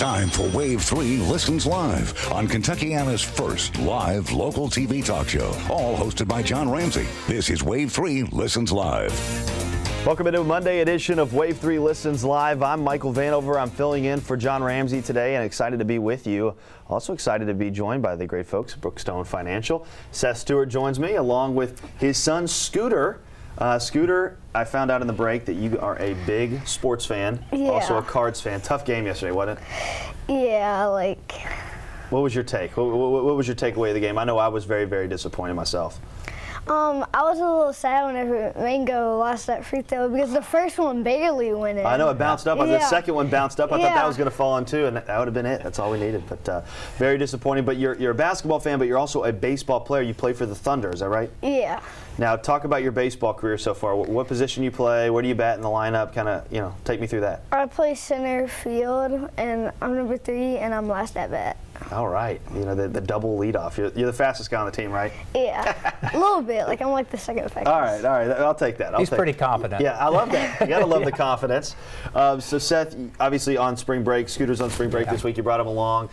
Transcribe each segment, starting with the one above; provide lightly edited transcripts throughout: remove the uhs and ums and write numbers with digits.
time for Wave 3 Listens Live on Kentuckiana's first live local TV talk show, all hosted by John Ramsey. This is Wave 3 Listens Live. Welcome into a Monday edition of Wave 3 Listens Live. I'm Michael Vanover. I'm filling in for John Ramsey today and excited to be with you. Also excited to be joined by the great folks at Brookstone Financial. Seth Stewart joins me along with his son Scooter. Scooter, I found out in the break that you are a big sports fan, also a Cards fan. Tough game yesterday, wasn't it? Yeah, like... What was your take? What was your takeaway of the game? I know I was very, very disappointed myself. I was a little sad whenever Mango lost that free throw because the first one barely went in. I know it bounced up. Yeah. The second one bounced up. I thought that was going to fall in too, and that would have been it. That's all we needed. But very disappointing. But you're a basketball fan, but you're also a baseball player. You play for the Thunder, is that right? Yeah. Now talk about your baseball career so far. What position you play? Where do you bat in the lineup? Kind of, take me through that. I play center field, and I'm number 3, and I'm last at bat. All right. The double leadoff. You're the fastest guy on the team, right? Yeah. A little bit. Like, I'm like the second fastest. All right. I'll take that. He's pretty confident. Yeah, I love that. You got to love the confidence. So, Seth, obviously on spring break. Scooter's on spring break this week. You brought him along.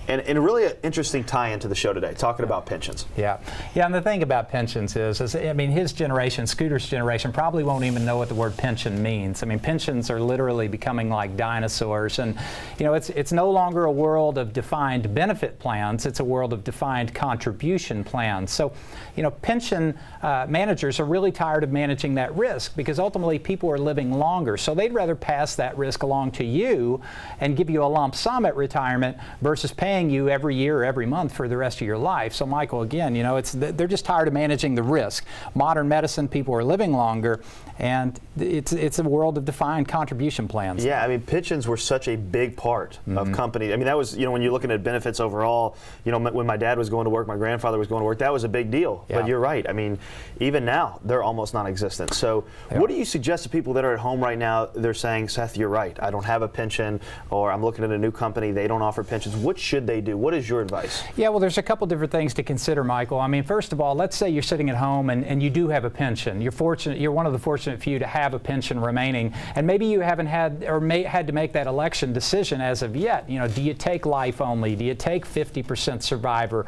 And a really interesting tie-in to the show today, talking about pensions. Yeah, and the thing about pensions is his generation, Scooter's generation, probably won't even know what the word pension means. I mean, pensions are literally becoming like dinosaurs, and it's no longer a world of defined benefit plans. It's a world of defined contribution plans. So, pension managers are really tired of managing that risk because ultimately people are living longer. So they'd rather pass that risk along to you and give you a lump sum at retirement versus paying you every year or every month for the rest of your life. So Michael, again, they're just tired of managing the risk. Modern medicine, people are living longer, and it's a world of defined contribution plans. Yeah, I mean, pensions were such a big part of companies. I mean, that was, when you're looking at benefits overall, when my dad was going to work, my grandfather was going to work, that was a big deal. Yeah. But you're right. I mean, even now, they're almost non-existent. So what do you suggest to people that are at home right now? They're saying, Seth, you're right. I don't have a pension, or I'm looking at a new company. They don't offer pensions. What should they do? What is your advice? Yeah, well, there's a couple different things to consider, Michael. I mean, first of all, let's say you're sitting at home and you do have a pension. You're fortunate. You're one of the fortunate few to have a pension remaining, and maybe you haven't had had to make that election decision as of yet. Do you take life only? Do you take 50% survivor?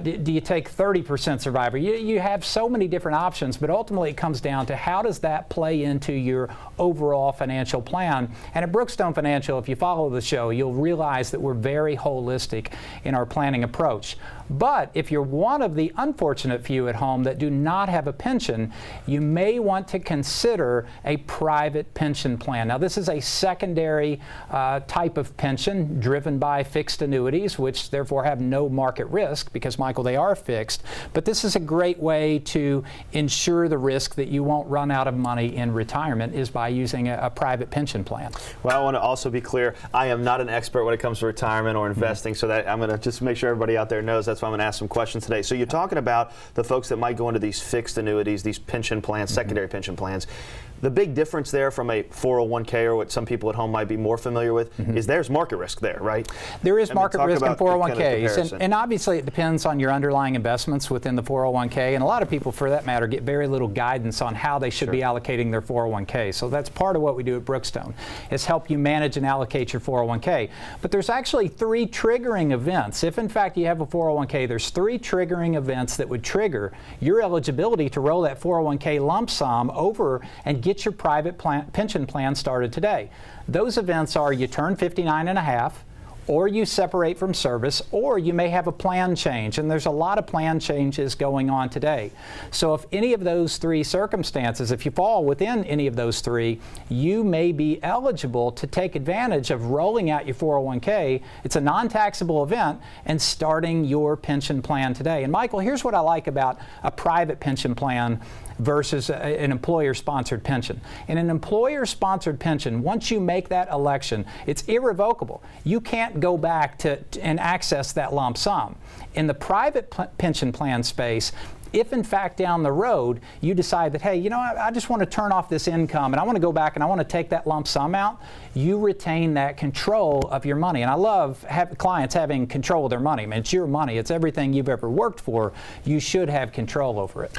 Do you take 30% survivor? You have so many different options, but ultimately it comes down to how does that play into your overall financial plan. And at Brookstone Financial, if you follow the show, you'll realize that we're very holistic in our planning approach. But if you're one of the unfortunate few at home that do not have a pension, you may want to consider a private pension plan. Now, this is a secondary type of pension driven by fixed annuities, which therefore have no market risk because, Michael, they are fixed. But this is a great way to ensure the risk that you won't run out of money in retirement is by using a private pension plan. Well, I want to also be clear, I am not an expert when it comes to retirement or investing, so that I'm going to just make sure everybody out there knows. That's why I'm going to ask some questions today. So you're talking about the folks that might go into these fixed annuities, these pension plans, secondary pension plans. The big difference there from a 401k or what some people at home might be more familiar with is there's market risk there, right? There is market risk in 401ks, and obviously it depends on your underlying investments within the 401k, and a lot of people, for that matter, get very little guidance on how they should be allocating their 401k. So that's part of what we do at Brookstone, is help you manage and allocate your 401k. But there's actually 3 triggering events. If in fact you have a 401k, there's 3 triggering events that would trigger your eligibility to roll that 401k lump sum over and get your private pension plan started today. Those events are you turn 59 and a half, or you separate from service, or you may have a plan change, and there's a lot of plan changes going on today. So if any of those 3 circumstances, if you fall within any of those 3, you may be eligible to take advantage of rolling out your 401k. It's a non-taxable event, and starting your pension plan today. And Michael, here's what I like about a private pension plan versus an employer-sponsored pension. In an employer-sponsored pension, once you make that election, it's irrevocable. You can't go back and access that lump sum. In the private pension plan space, if in fact down the road you decide that, hey, I just want to turn off this income and I want to go back and I want to take that lump sum out, you retain that control of your money. And I love clients having control of their money. I mean, it's your money. It's everything you've ever worked for. You should have control over it.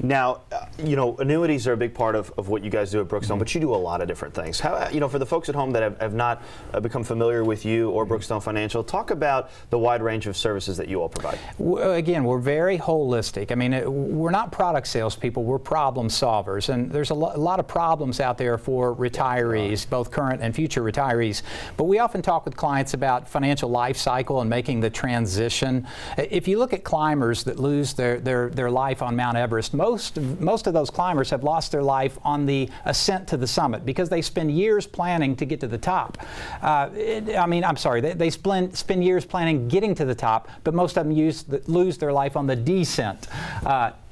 Now, you know, annuities are a big part of what you guys do at Brookstone, but you do a lot of different things. How, you know, for the folks at home that have not become familiar with you or Brookstone Financial, talk about the wide range of services that you all provide. Again, we're very holistic. I mean, we're not product salespeople, we're problem solvers. And there's a lot of problems out there for retirees, both current and future retirees. But we often talk with clients about financial life cycle and making the transition. If you look at climbers that lose their life on Mount Everest, most of those climbers have lost their life on the ascent to the summit because they spend years planning to get to the top. They spend years planning getting to the top, but most of them lose their life on the descent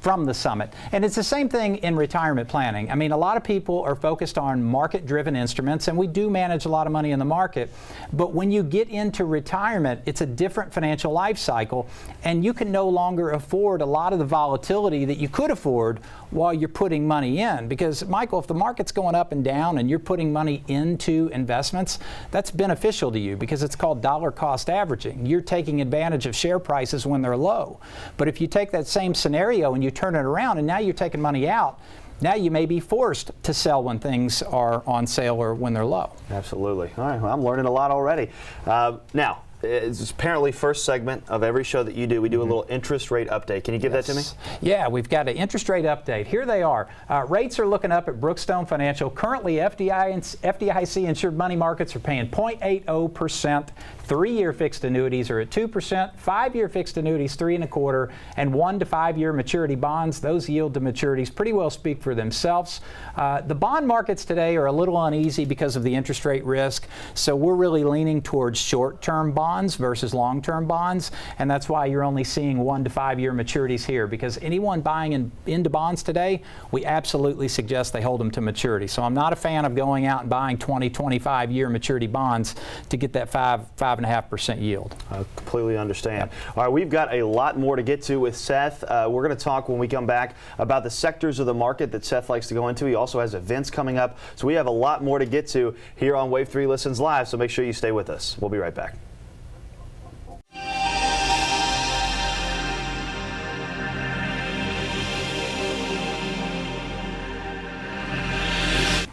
from the summit. And it's the same thing in retirement planning. I mean, a lot of people are focused on market-driven instruments, and we do manage a lot of money in the market. But when you get into retirement, it's a different financial life cycle, and you can no longer afford a lot of the volatility that you could afford while you're putting money in. Because, Michael, if the market's going up and down and you're putting money into investments, that's beneficial to you because it's called dollar cost averaging. You're taking advantage of share prices when they're low. But if you take that same scenario and you turn it around and now you're taking money out, now you may be forced to sell when things are on sale or when they're low. Absolutely. All right, well, I'm learning a lot already. Now, it's apparently first segment of every show that you do. We do a little interest rate update. Can you give that to me? Yeah, we've got an interest rate update. Here they are. Rates are looking up at Brookstone Financial. Currently, FDIC insured money markets are paying 0.80%. 3-year fixed annuities are at 2%, 5-year fixed annuities 3.25%, and 1 to 5 year maturity bonds, those yield to maturities pretty well speak for themselves. The bond markets today are a little uneasy because of the interest rate risk, so we're really leaning towards short-term bonds versus long-term bonds, and that's why you're only seeing 1 to 5 year maturities here, because anyone buying into bonds today, we absolutely suggest they hold them to maturity. So I'm not a fan of going out and buying 20, 25 year maturity bonds to get that 5.5% yield. I completely understand. All right, we've got a lot more to get to with Seth. We're going to talk when we come back about the sectors of the market that Seth likes to go into. He also has events coming up. So we have a lot more to get to here on Wave 3 Listens Live, so make sure you stay with us. We'll be right back.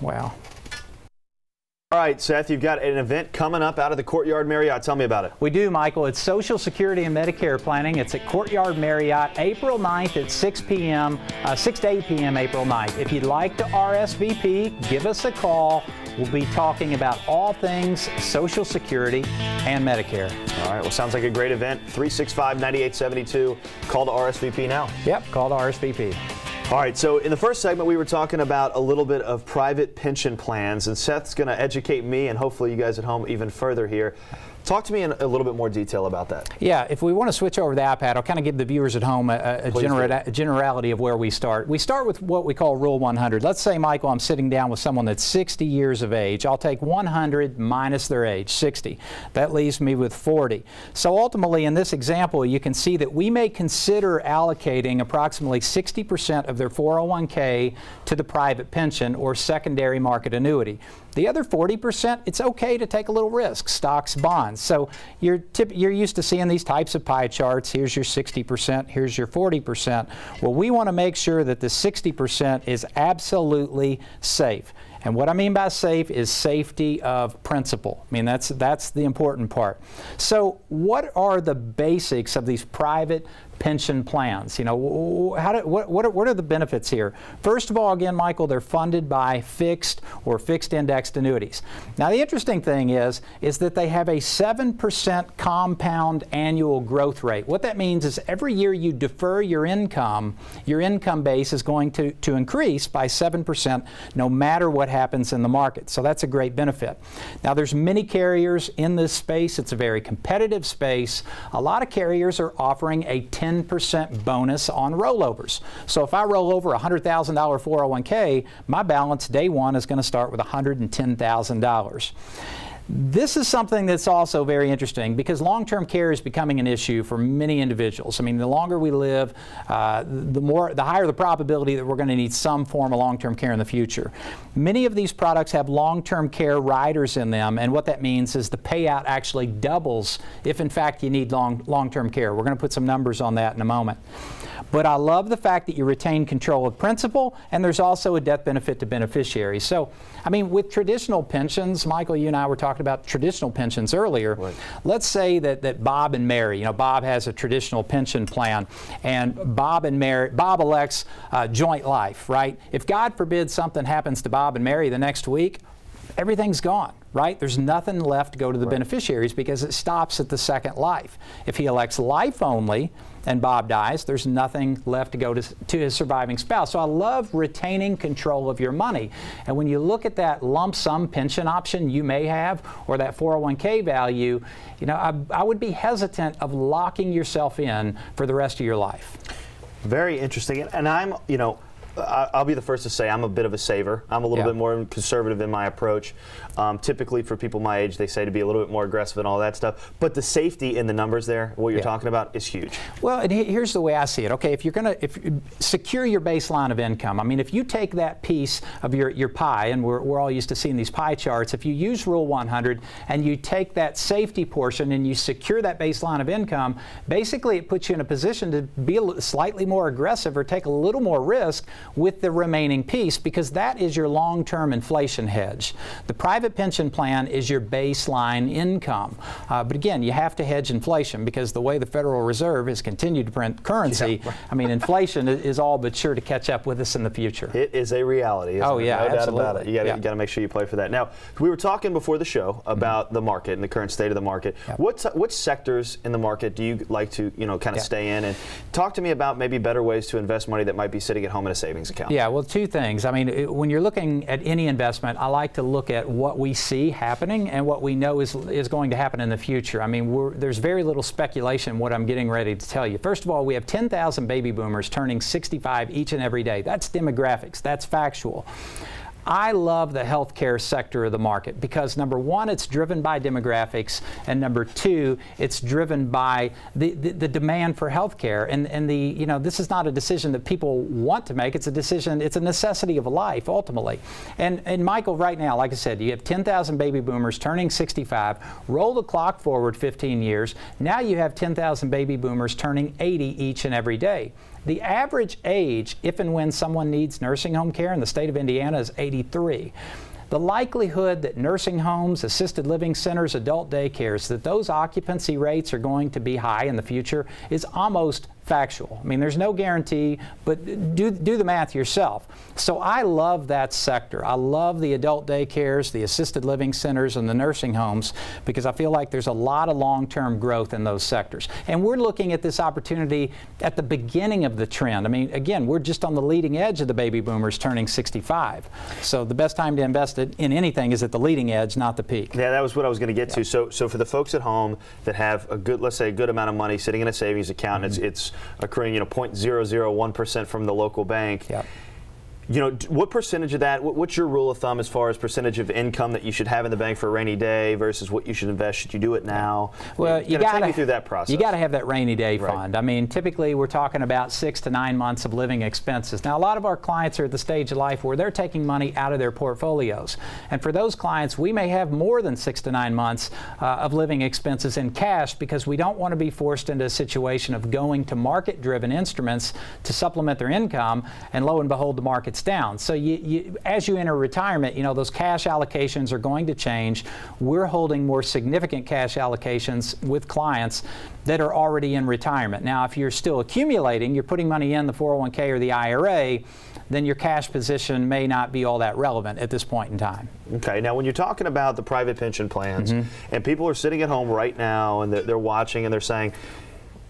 Wow. All right, Seth, you've got an event coming up out of the Courtyard Marriott. Tell me about it. We do, Michael. It's Social Security and Medicare planning. It's at Courtyard Marriott, April 9th at 6 to 8 p.m. April 9th. If you'd like to RSVP, give us a call. We'll be talking about all things Social Security and Medicare. All right, well, sounds like a great event. 365-9872. Call to RSVP now. Yep, call to RSVP. All right, so in the first segment, we were talking about a little bit of private pension plans, and Seth's going to educate me and hopefully you guys at home even further here. Talk to me in a little bit more detail about that. Yeah, if we want to switch over to the iPad, I'll kind of give the viewers at home a generality of where we start. We start with what we call Rule 100. Let's say, Michael, I'm sitting down with someone that's 60 years of age. I'll take 100 minus their age, 60. That leaves me with 40. So ultimately, in this example, you can see that we may consider allocating approximately 60% of their 401k to the private pension or secondary market annuity. The other 40%, it's okay to take a little risk, stocks, bonds. So you're used to seeing these types of pie charts. Here's your 60%, here's your 40%. Well, we want to make sure that the 60% is absolutely safe. And what I mean by safe is safety of principal. I mean, that's the important part. So what are the basics of these private pension plans? You know, what are the benefits here? First of all, again, Michael, they're funded by fixed or fixed indexed annuities. Now, the interesting thing is that they have a 7% compound annual growth rate. What that means is every year you defer your income base is going to increase by 7% no matter what happens in the market. So that's a great benefit. Now, there's many carriers in this space. It's a very competitive space. A lot of carriers are offering a 10% bonus on rollovers. So if I roll over a $100,000 401k, my balance day one is going to start with $110,000. This is something that's also very interesting because long-term care is becoming an issue for many individuals. I mean, the longer we live, the higher the probability that we're going to need some form of long-term care in the future. Many of these products have long-term care riders in them, and what that means is the payout actually doubles if in fact you need long-term care. We're going to put some numbers on that in a moment. But I love the fact that you retain control of principal, and there's also a death benefit to beneficiaries. So, I mean, with traditional pensions, Michael, you and I were talking about traditional pensions earlier. Right. Let's say that Bob and Mary, Bob has a traditional pension plan, and Bob elects joint life, right? If God forbid something happens to Bob and Mary the next week, everything's gone, right? There's nothing left to go to the beneficiaries because it stops at the second life. If he elects life only and Bob dies, there's nothing left to go to his surviving spouse. So I love retaining control of your money. And when you look at that lump sum pension option you may have, or that 401k value, I would be hesitant of locking yourself in for the rest of your life. Very interesting. And I'm, I'll be the first to say I'm a bit of a saver. I'm a little bit more conservative in my approach. Typically for people my age, they say to be a little bit more aggressive and all that stuff. But the safety in the numbers there, what you're talking about, is huge. Well, and here's the way I see it. Okay, if you secure your baseline of income, I mean, if you take that piece of your pie, and we're all used to seeing these pie charts, if you use Rule 100 and you take that safety portion and you secure that baseline of income, basically it puts you in a position to be slightly more aggressive or take a little more risk with the remaining piece, because that is your long-term inflation hedge. The private pension plan is your baseline income. But again, you have to hedge inflation because the way the Federal Reserve has continued to print currency, I mean, inflation is all but sure to catch up with us in the future. It is a reality. No doubt about it. You got to make sure you play for that. Now, we were talking before the show about the market and the current state of the market. Which sectors in the market do you like to kind of stay in? And talk to me about maybe better ways to invest money that might be sitting at home in a savings account. Yeah, well, two things. I mean, when you're looking at any investment, I like to look at what we see happening and what we know is going to happen in the future. I mean, there's very little speculation in what I'm getting ready to tell you. First of all, we have 10,000 baby boomers turning 65 each and every day. That's demographics. That's factual. I love the healthcare sector of the market because, number one, it's driven by demographics, and number two, it's driven by the demand for healthcare. And this is not a decision that people want to make. It's a decision. It's a necessity of life, ultimately. And Michael, right now, like I said, you have 10,000 baby boomers turning 65. Roll the clock forward 15 years. Now you have 10,000 baby boomers turning 80 each and every day. The average age, if and when someone needs nursing home care in the state of Indiana, is 83. The likelihood that nursing homes, assisted living centers, adult daycares, that those occupancy rates are going to be high in the future is almost factual. I mean, there's no guarantee, but do the math yourself. So I love that sector. I love the adult daycares, the assisted living centers, and the nursing homes because I feel like there's a lot of long-term growth in those sectors. And we're looking at this opportunity at the beginning of the trend. I mean, again, we're just on the leading edge of the baby boomers turning 65. So the best time to invest in anything is at the leading edge, not the peak. Yeah, that was what I was going to get to. So for the folks at home that have a good, let's say, a good amount of money sitting in a savings account, it's accruing 0.001% from the local bank. Yep. What percentage of that, what's your rule of thumb as far as percentage of income that you should have in the bank for a rainy day versus what you should invest? Should you do it now? Well, you got to take me through that process. You got to have that rainy day fund. I mean, typically we're talking about 6 to 9 months of living expenses. Now, a lot of our clients are at the stage of life where they're taking money out of their portfolios. And for those clients, we may have more than 6 to 9 months of living expenses in cash because we don't want to be forced into a situation of going to market-driven instruments to supplement their income, and lo and behold, the market down. So as you enter retirement, those cash allocations are going to change. We're holding more significant cash allocations with clients that are already in retirement. Now, if you're still accumulating, you're putting money in the 401k or the IRA, then your cash position may not be all that relevant at this point in time. Okay, now when you're talking about the private pension plans, and people are sitting at home right now and they're watching and they're saying,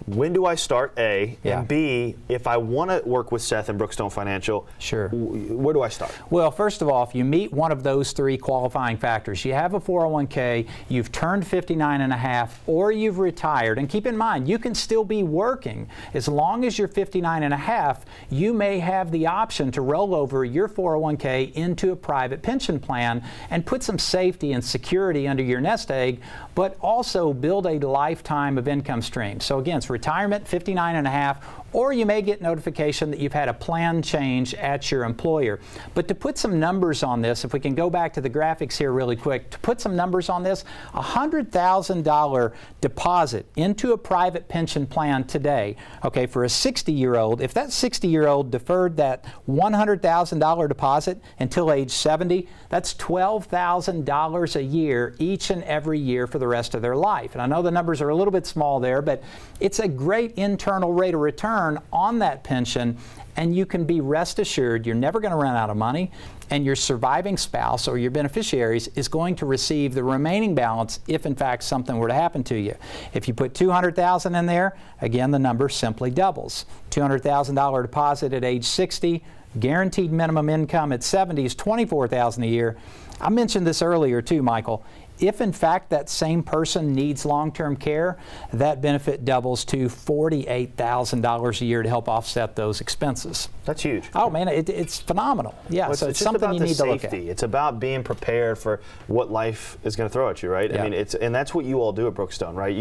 when do I start, A, Yeah. and B, if I want to work with Seth and Brookstone Financial, Sure. Where do I start? Well, first of all, if you meet one of those 3 qualifying factors, you have a 401k, you've turned 59 and a half, or you've retired, and keep in mind, you can still be working. As long as you're 59 and a half, you may have the option to roll over your 401k into a private pension plan and put some safety and security under your nest egg, but also build a lifetime of income stream. So again, it's retirement, 59 and a half, or you may get notification that you've had a plan change at your employer. But to put some numbers on this, if we can go back to the graphics here really quick, to put some numbers on this, a $100,000 deposit into a private pension plan today, okay, for a 60-year-old, if that 60-year-old deferred that $100,000 deposit until age 70, that's $12,000 a year each and every year for the rest of their life. And I know the numbers are a little bit small there, but it's a great internal rate of return on that pension, and you can be rest assured you're never going to run out of money, and your surviving spouse or your beneficiaries is going to receive the remaining balance if in fact something were to happen to you. If you put $200,000 in there, again the number simply doubles. $200,000 deposit at age 60, guaranteed minimum income at 70 is $24,000 a year. I mentioned this earlier too, Michael. If in fact that same person needs long-term care, that benefit doubles to $48,000 a year to help offset those expenses. That's huge. Oh man, it's phenomenal. Yeah, well, so it's something you need to look at. It's about being prepared for what life is going to throw at you, right? Yeah. I mean, and that's what you all do at Brookstone, right?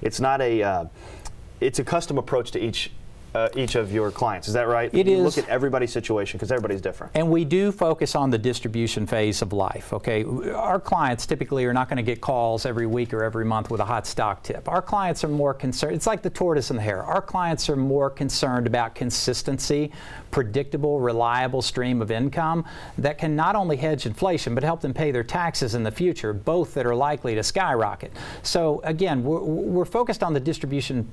It's not a it's a custom approach to each of your clients. Is that right? It you is. Look at everybody's situation because everybody's different. And we do focus on the distribution phase of life, okay? Our clients typically are not going to get calls every week or every month with a hot stock tip. Our clients are more concerned, it's like the tortoise and the hare. Our clients are more concerned about consistency, predictable, reliable stream of income that can not only hedge inflation, but help them pay their taxes in the future, both that are likely to skyrocket. So again, we're focused on the distribution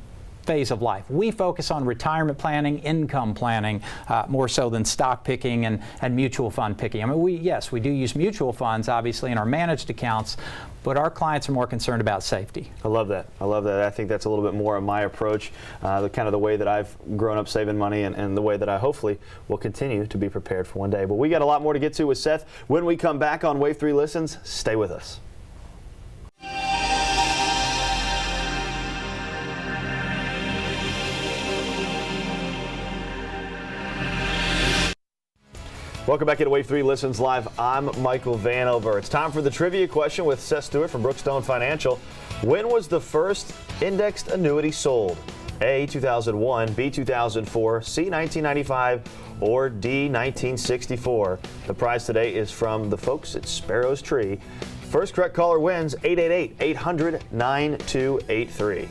phase of life. We focus on retirement planning, income planning, more so than stock picking and mutual fund picking. I mean, we do use mutual funds, obviously, in our managed accounts, but our clients are more concerned about safety. I love that. I love that. I think that's a little bit more of my approach, the way that I've grown up saving money and the way that I hopefully will continue to be prepared for one day. But we got a lot more to get to with Seth. When we come back on Wave 3 Listens, stay with us. Welcome back into Wave 3 Listens Live. I'm Michael Vanover. It's time for the trivia question with Seth Stewart from Brookstone Financial. When was the first indexed annuity sold? A, 2001, B, 2004, C, 1995, or D, 1964? The prize today is from the folks at Sparrow's Tree. First correct caller wins 888-800-9283.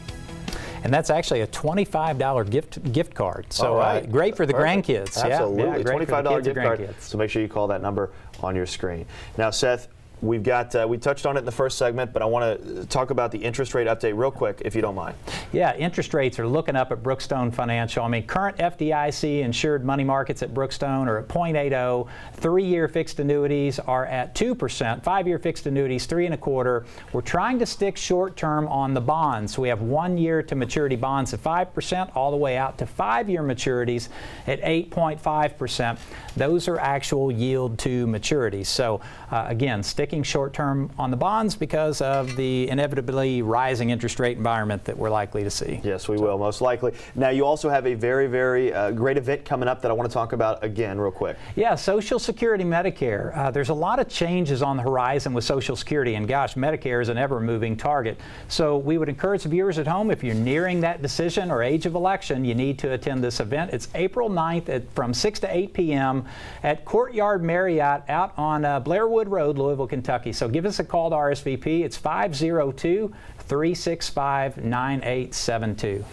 And that's actually a $25 gift card. So great for the grandkids. Absolutely. Yeah, $25 gift card. So make sure you call that number on your screen. Now, Seth, we've got, we touched on it in the first segment, but I want to talk about the interest rate update real quick, if you don't mind. Yeah, interest rates are looking up at Brookstone Financial. I mean, current FDIC insured money markets at Brookstone are at 0.80. 3-year fixed annuities are at 2%. 5-year fixed annuities, 3.25. We're trying to stick short term on the bonds. So we have 1-year to maturity bonds at 5%, all the way out to 5-year maturities at 8.5%. Those are actual yield to maturity. So again, sticking short term on the bonds because of the inevitably rising interest rate environment that we're likely to see. Yes, we will, most likely. Now, you also have a very, very great event coming up that I want to talk about again real quick. Yeah, Social Security Medicare. There's a lot of changes on the horizon with Social Security, and gosh, Medicare is an ever-moving target. So we would encourage the viewers at home, if you're nearing that decision or age of election, you need to attend this event. It's April 9th from 6 to 8 p.m. at Courtyard Marriott out on Blairwood Road, Louisville, Kentucky. So give us a call to RSVP. It's 502-365-9872.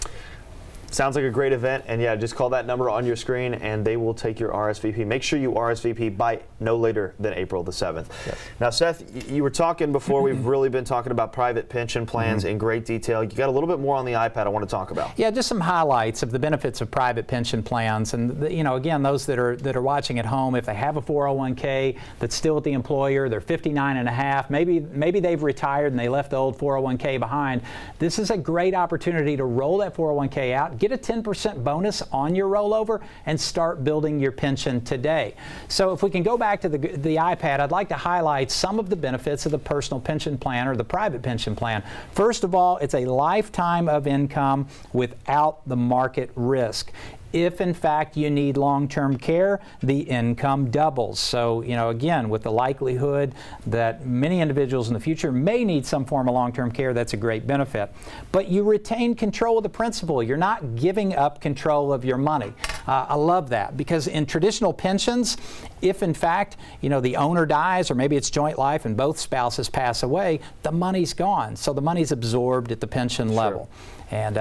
Sounds like a great event, and yeah, just call that number on your screen and they will take your RSVP. Make sure you RSVP by no later than April the 7th. Yep. Now, Seth, you were talking before, we've really been talking about private pension plans in great detail. You got a little bit more on the iPad I want to talk about. Yeah, just some highlights of the benefits of private pension plans. And again, those that are watching at home, if they have a 401k that's still at the employer, they're 59 and a half, maybe they've retired and they left the old 401k behind. This is a great opportunity to roll that 401k out, get a 10% bonus on your rollover, and start building your pension today. So if we can go back to the iPad, I'd like to highlight some of the benefits of the personal pension plan or the private pension plan. First of all, it's a lifetime of income without the market risk. If, in fact, you need long-term care, the income doubles. So, again, with the likelihood that many individuals in the future may need some form of long-term care, that's a great benefit. But you retain control of the principal. You're not giving up control of your money. I love that, because in traditional pensions, if, in fact, the owner dies, or maybe it's joint life and both spouses pass away, the money's gone. So the money's absorbed at the pension level. And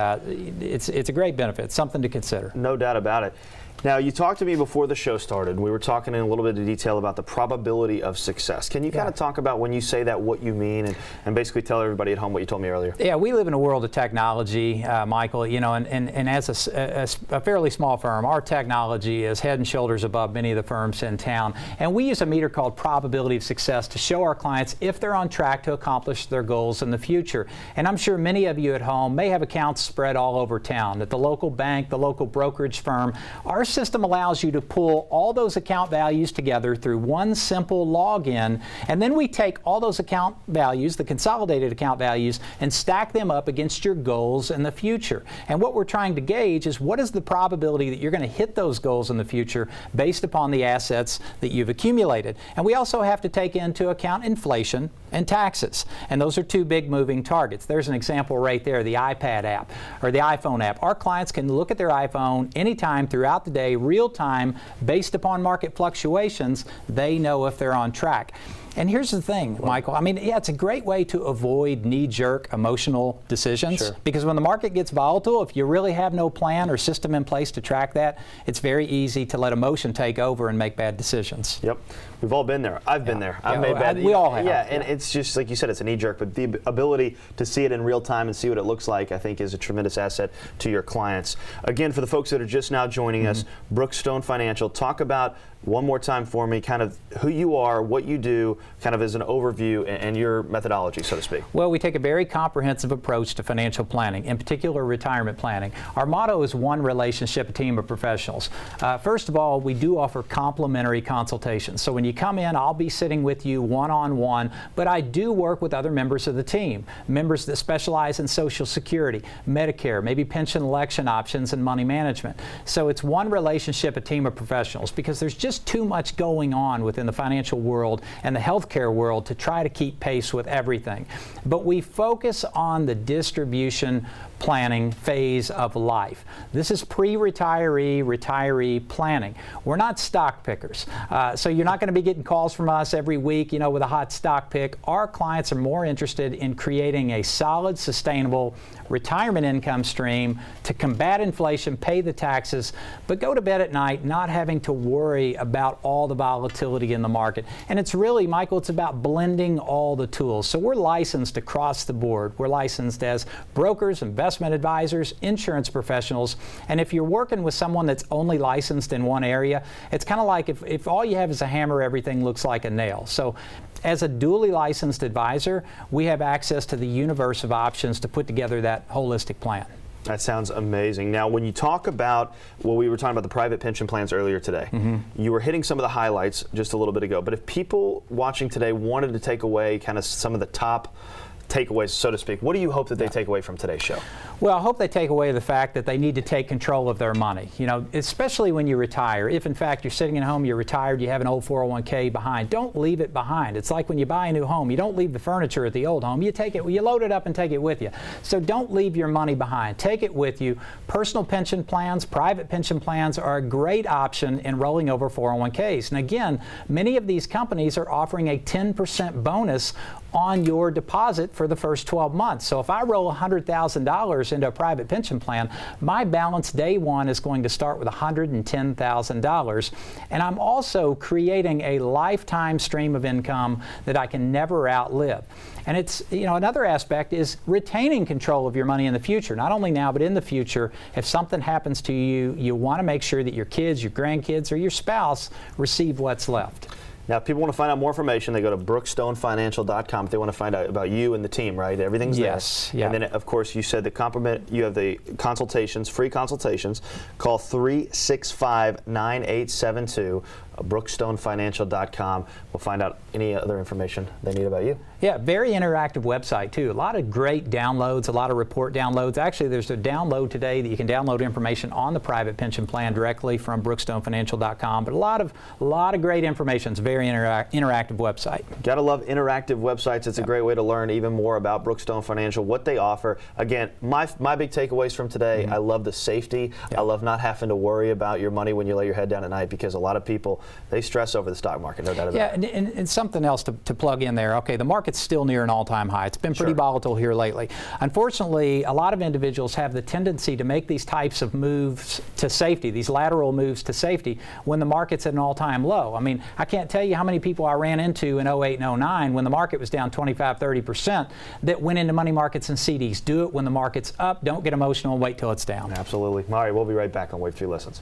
it's a great benefit, something to consider. No doubt about it. Now, you talked to me before the show started. We were talking in a little bit of detail about the probability of success. Can you kind of talk about, when you say that, what you mean, and basically tell everybody at home what you told me earlier? Yeah, we live in a world of technology, Michael, and as a fairly small firm, our technology is head and shoulders above many of the firms in town. And we use a meter called probability of success to show our clients if they're on track to accomplish their goals in the future. And I'm sure many of you at home may have accounts spread all over town, at the local bank, the local brokerage firm. Our system allows you to pull all those account values together through one simple login, and then we take all those account values, the consolidated account values, and stack them up against your goals in the future. And what we're trying to gauge is what is the probability that you're going to hit those goals in the future based upon the assets that you've accumulated. And we also have to take into account inflation and taxes. And those are two big moving targets. There's an example right there, the iPad app or the iPhone app. Our clients can look at their iPhone anytime throughout the day, real time, based upon market fluctuations. They know if they're on track. And here's the thing, Michael. I mean, yeah, it's a great way to avoid knee-jerk emotional decisions. Sure. Because when the market gets volatile, if you really have no plan or system in place to track that, it's very easy to let emotion take over and make bad decisions. Yep. We've all been there. I've been there. I've made bad. We all have. Yeah, and it's just like you said, it's a knee-jerk, but the ability to see it in real time and see what it looks like, I think, is a tremendous asset to your clients. Again, for the folks that are just now joining us, Brookstone Financial, talk about one more time for me, kind of who you are, what you do, kind of as an overview, and your methodology, so to speak. Well, we take a very comprehensive approach to financial planning, in particular retirement planning. Our motto is one relationship, a team of professionals. First of all, we do offer complimentary consultations. So when you come in, I'll be sitting with you one-on-one, but I do work with other members of the team, members that specialize in Social Security, Medicare, maybe pension election options, and money management. So it's one relationship, a team of professionals, because there's just too much going on within the financial world and the healthcare world to try to keep pace with everything. But we focus on the distribution planning phase of life. This is pre-retiree planning. We're not stock pickers. So you're not going to be getting calls from us every week, with a hot stock pick. Our clients are more interested in creating a solid, sustainable retirement income stream to combat inflation, pay the taxes, but go to bed at night not having to worry about all the volatility in the market. And it's really, Michael, it's about blending all the tools. So we're licensed across the board. We're licensed as brokers, investment advisors, insurance professionals, and if you're working with someone that's only licensed in one area, it's kind of like if all you have is a hammer, everything looks like a nail. So as a duly licensed advisor, we have access to the universe of options to put together that holistic plan. That sounds amazing. Now, when you talk about, well, we were talking about the private pension plans earlier today. You were hitting some of the highlights just a little bit ago, but if people watching today wanted to take away kind of some of the top takeaways, so to speak, what do you hope that they take away from today's show? Well, I hope they take away the fact that they need to take control of their money, especially when you retire. If in fact you're sitting at home, you're retired, you have an old 401k behind, don't leave it behind. It's like when you buy a new home, you don't leave the furniture at the old home, you load it up and take it with you. So don't leave your money behind, take it with you. Personal pension plans, private pension plans are a great option in rolling over 401ks. And again, many of these companies are offering a 10% bonus on your deposit for the first 12 months. So if I roll $100,000 into a private pension plan, my balance day one is going to start with $110,000. And I'm also creating a lifetime stream of income that I can never outlive. And it's, another aspect is retaining control of your money in the future. Not only now, but in the future. If something happens to you, you want to make sure that your kids, your grandkids, or your spouse receive what's left. Now, if people want to find out more information, they go to brookstonefinancial.com if they want to find out about you and the team, right? Everything's there. Yes. Yeah. And then, of course, you said you have the consultations, free consultations. Call 365-9872, brookstonefinancial.com. We'll find out any other information they need about you. Yeah, very interactive website, too. A lot of great downloads, a lot of report downloads. Actually, there's a download today that you can download information on the private pension plan directly from brookstonefinancial.com. But a lot of great information. It's a very interactive website. Gotta love interactive websites. It's a great way to learn even more about Brookstone Financial, what they offer. Again, my big takeaways from today, I love the safety. I love not having to worry about your money when you lay your head down at night, because a lot of people, they stress over the stock market, no doubt about it. And something else to plug in there. Okay, the market's still near an all-time high. It's been pretty volatile here lately. Unfortunately, a lot of individuals have the tendency to make these types of moves to safety, these lateral moves to safety, when the market's at an all-time low. I mean, I can't tell you how many people I ran into in 08 and 09 when the market was down 25-30% that went into money markets and CDs. Do it when the market's up. Don't get emotional and wait till it's down. Absolutely. All right, we'll be right back on Wave 3 Listens.